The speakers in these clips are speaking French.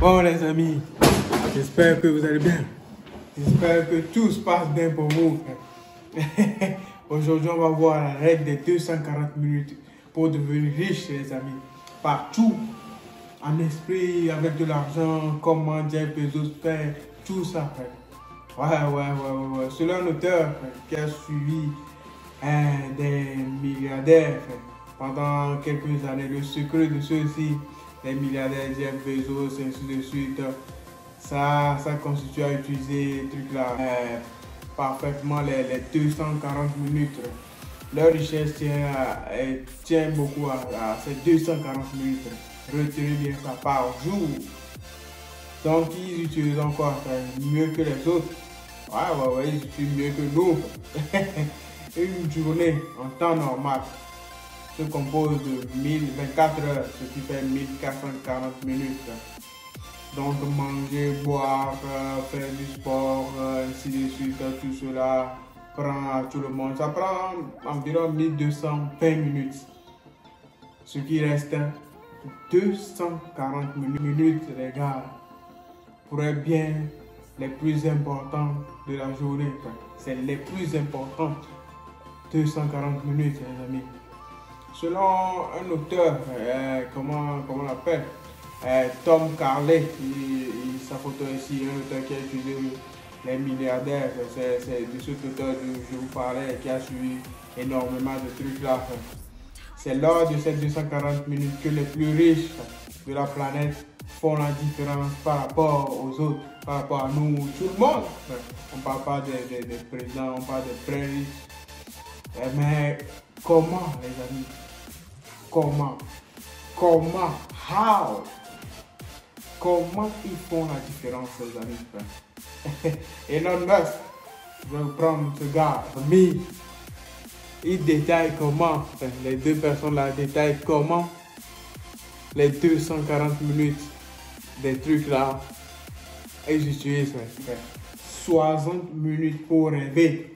Bon les amis, j'espère que vous allez bien. J'espère que tout se passe bien pour vous. Aujourd'hui, on va voir la règle des 240 minutes pour devenir riche, les amis. Partout, en esprit, avec de l'argent, comment Jeff Bezos fait, tout ça. Ouais. Selon un auteur qui a suivi des milliardaires pendant quelques années, le secret de ceux-ci, les milliardaires, Jeff Bezos, et ainsi de suite, ça constitue à utiliser les trucs là parfaitement les 240 minutes. Leur richesse tient beaucoup à ces 240 minutes. Retenez bien ça par jour. Donc ils utilisent encore mieux que les autres. Ouais, ils utilisent mieux que nous. Une journée en temps normal se compose de 1024 heures, ce qui fait 1440 minutes. Donc manger, boire, faire du sport, ainsi de suite, tout cela prend à tout le monde. Ça prend environ 1220 minutes. Ce qui reste 240 minutes, les gars, pour être bien les plus importants de la journée. C'est les plus importants. 240 minutes, les amis. Selon un auteur, comment on l'appelle, Tom Carley, sa photo ici, un auteur qui a étudié les milliardaires, c'est de cet auteur que je vous parlais, qui a suivi énormément de trucs là. C'est lors de ces 240 minutes que les plus riches de la planète font la différence par rapport aux autres, par rapport à nous, tout le monde. On ne parle pas des présidents, on parle des très riches. Mais comment, les amis? Comment? Comment ils font la différence, les amis? Elon Musk, je vais prendre ce gars, mais il détaille comment, les deux personnes là détaillent comment les 240 minutes des trucs là, ils utilisent 60 minutes pour rêver.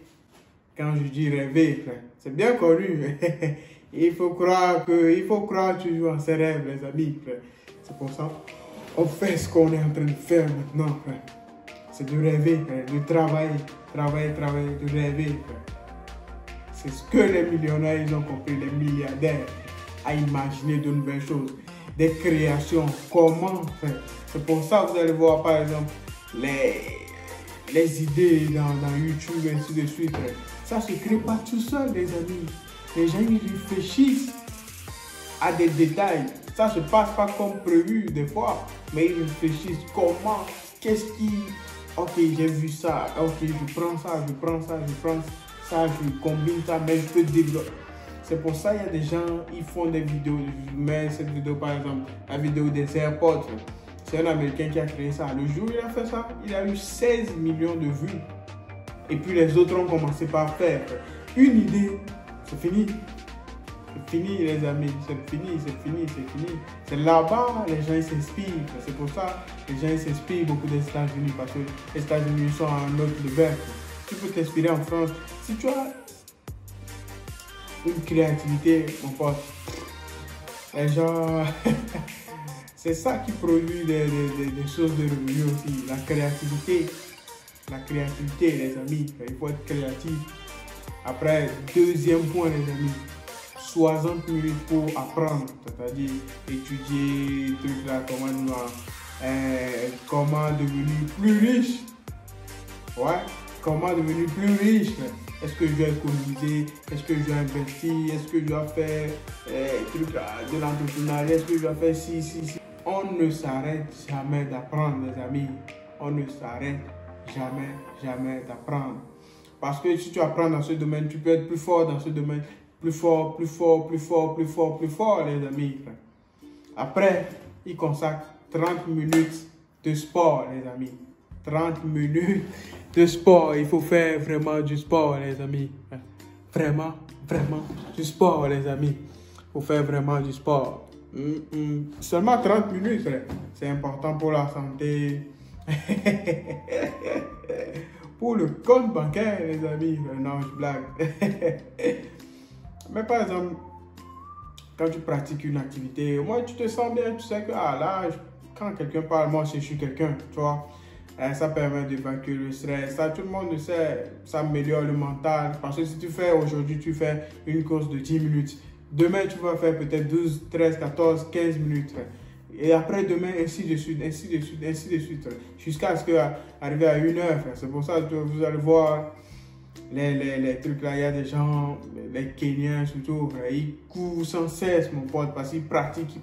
Quand je dis rêver, c'est bien connu. Il faut croire toujours en ses rêves, les amis. C'est pour ça on fait ce qu'on est en train de faire maintenant. C'est de rêver, de travailler, de rêver. C'est ce que les millionnaires ils ont compris, les milliardaires, à imaginer de nouvelles choses, des créations, comment faire. C'est pour ça que vous allez voir par exemple les idées dans YouTube et ainsi de suite. Ça ne se crée pas tout seul, les amis. Les gens ils réfléchissent à des détails. Ça ne se passe pas comme prévu des fois, mais ils réfléchissent comment, qu'est-ce qui... Ok, j'ai vu ça, ok, je prends ça, je combine ça, mais je peux développer. C'est pour ça qu'il y a des gens, ils font des vidéos. Je mets cette vidéo par exemple, la vidéo des AirPods. C'est un Américain qui a créé ça. Le jour où il a fait ça, il a eu 16 millions de vues. Et puis les autres ont commencé par faire une idée. C'est fini. C'est fini, les amis. C'est fini. C'est là-bas, les gens s'inspirent. C'est pour ça que les gens s'inspirent beaucoup des États-Unis. Parce que les États-Unis sont à un autre level. Tu peux t'inspirer en France. Si tu as une créativité, mon pote, les gens... c'est ça qui produit des choses de revenus aussi. La créativité. La créativité, les amis. Il faut être créatif. Après, deuxième point, les amis. 60 minutes pour apprendre. C'est-à-dire étudier, trucs là, comment devenir plus riche. Ouais. Comment devenir plus riche. Est-ce que je dois économiser? Est-ce que je dois investir? Est-ce que je dois faire trucs là, de l'entrepreneuriat? Est-ce que je dois faire ci? On ne s'arrête jamais d'apprendre, les amis. On ne s'arrête jamais d'apprendre. Parce que si tu apprends dans ce domaine, tu peux être plus fort dans ce domaine. Plus fort, les amis. Après, il consacre 30 minutes de sport, les amis. 30 minutes de sport. Il faut faire vraiment du sport, les amis. Vraiment du sport, les amis. Il faut faire vraiment du sport. Seulement 30 minutes, c'est important pour la santé. Pour le compte bancaire, les amis. Non, je blague. Mais par exemple, quand tu pratiques une activité, au moins tu te sens bien, tu sais que là, quand quelqu'un parle, moi je suis quelqu'un, tu vois. Ça permet d'évacuer le stress. Ça, tout le monde le sait, ça améliore le mental. Parce que si tu fais aujourd'hui, tu fais une course de 10 minutes. Demain, tu vas faire peut-être 12, 13, 14, 15 minutes. Et après demain, ainsi de suite, ainsi de suite, ainsi de suite. Jusqu'à ce qu'arriver à 1 heure. C'est pour ça que vous allez voir les trucs là. Il y a des gens, les Kenyans surtout, ils courent sans cesse, mon pote, parce qu'ils pratiquent,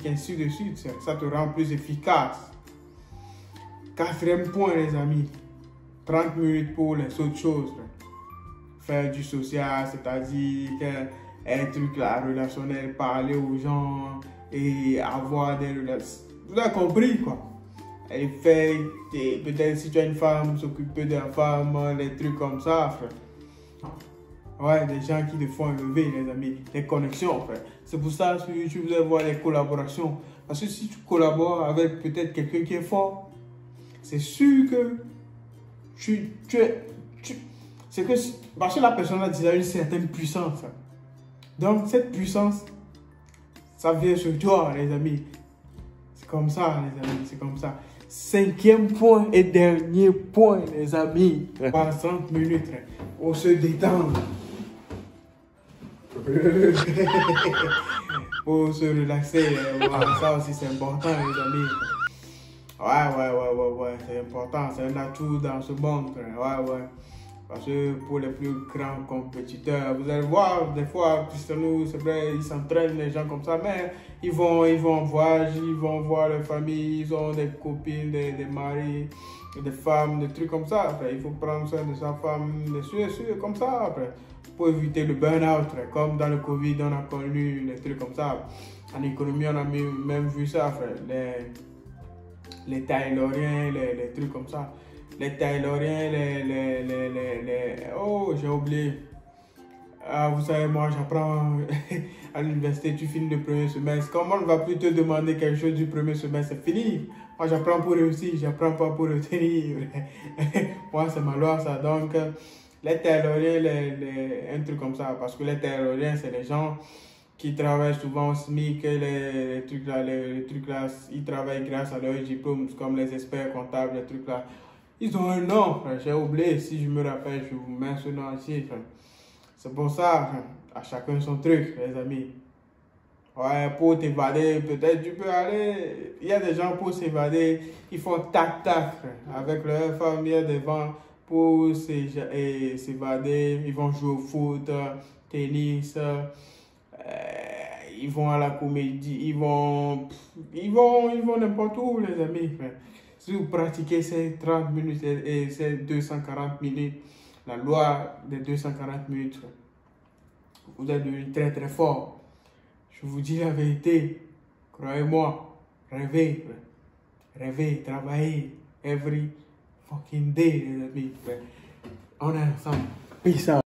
ainsi de suite. Ça te rend plus efficace. 4e point, les amis. 30 minutes pour les autres choses. Faire du social, c'est-à-dire un truc là, relationnel, parler aux gens et avoir des relations. Vous avez compris quoi? Et faire, peut-être si tu as une femme, s'occuper de la femme, des trucs comme ça, frère. Ouais, des gens qui te font lever, les amis, des connexions, frère. C'est pour ça que sur YouTube, vous allez voir les collaborations. Parce que si tu collabores avec peut-être quelqu'un qui est fort, c'est sûr que c'est que parce que la personne a déjà une certaine puissance. Donc cette puissance, ça vient sur toi, les amis. C'est comme ça, les amis, c'est comme ça. 5e point et dernier point, les amis. Par 30 minutes, on se détend. Pour se relaxer, ça aussi c'est important, les amis. Ouais, c'est important, c'est un atout dans ce monde. Ouais. Parce que pour les plus grands compétiteurs, vous allez voir, des fois, Cristiano, c'est vrai, ils s'entraînent, les gens comme ça, mais ils vont en voyage, ils vont voir leur famille, ils ont des copines, des maris, des femmes, des trucs comme ça. Après, il faut prendre soin de sa femme, des sûr, comme ça, après, pour éviter le burn-out. Comme dans le Covid, on a connu des trucs comme ça. En économie, on a même vu ça, frère. Les Tayloriens, les trucs comme ça. Les Tayloriens, oh, j'ai oublié. Vous savez, moi, j'apprends à l'université, tu finis le premier semestre. Comme on ne va plus te demander quelque chose du premier semestre, c'est fini. Moi, j'apprends pour réussir, j'apprends pas pour retenir. Moi, c'est ma loi, ça. Donc, les Tayloriens, un truc comme ça. Parce que les Tayloriens, c'est les gens qui travaillent souvent au SMIC, les trucs là, ils travaillent grâce à leurs diplômes, comme les experts comptables, les trucs là. Ils ont un nom, j'ai oublié, si je me rappelle, je vous mets ce nom ici. C'est pour ça, à chacun son truc, les amis. Ouais, pour t'évader, peut-être tu peux aller. Il y a des gens pour s'évader, ils font tac-tac avec leur femme, il y a des gens pour s'évader, ils vont jouer au foot, tennis. Ils vont à la comédie, ils vont n'importe où, les amis. Si vous pratiquez ces 30 minutes et ces 240 minutes, la loi des 240 minutes, vous êtes devenu très très fort. Je vous dis la vérité, croyez-moi, rêvez, travaillez, every fucking day, les amis. On est ensemble. Peace out.